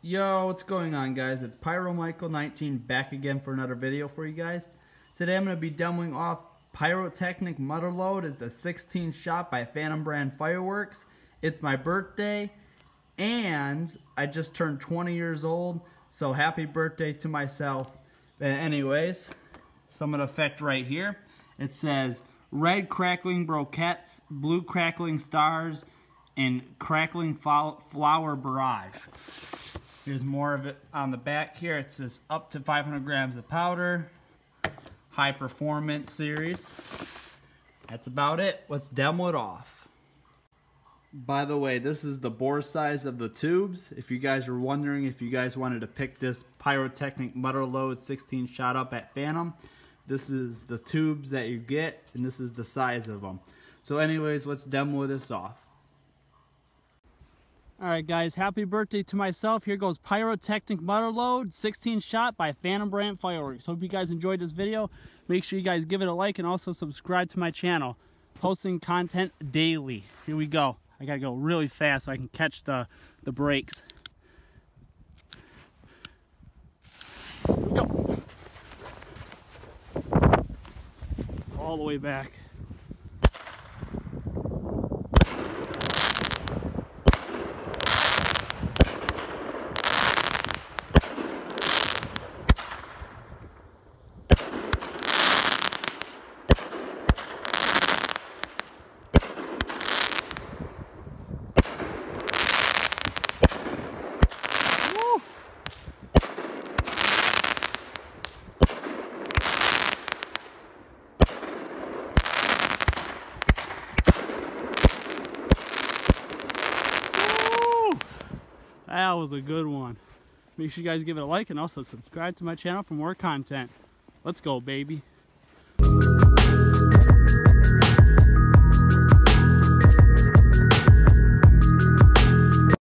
Yo, what's going on, guys? It's Pyro Michael 19 back again for another video for you guys. Today I'm going to be demoing off Pyrotechnic mother-lode. It's a 16 shot by Phantom brand fireworks. It's my birthday and I just turned 20 years old, so happy birthday to myself. But anyways, some of the effect right here. It says red crackling broquettes, blue crackling stars, and crackling flower barrage. Here's more of it on the back here. It says up to 500 grams of powder, high performance series. That's about it. Let's demo it off. By the way, this is the bore size of the tubes. If you guys are wondering if you guys wanted to pick this Pyrotechnic mother-lode 16 shot up at Phantom, this is the tubes that you get and this is the size of them. So anyways, let's demo this off. Alright guys, happy birthday to myself. Here goes Pyrotechnic mother-lode 16 shot by Phantom brand fireworks. Hope you guys enjoyed this video. Make sure you guys give it a like and also subscribe to my channel. Posting content daily. Here we go. I gotta go really fast so I can catch the brakes. Here we go. All the way back. That was a good one. Make sure you guys give it a like and also subscribe to my channel for more content. Let's go, baby.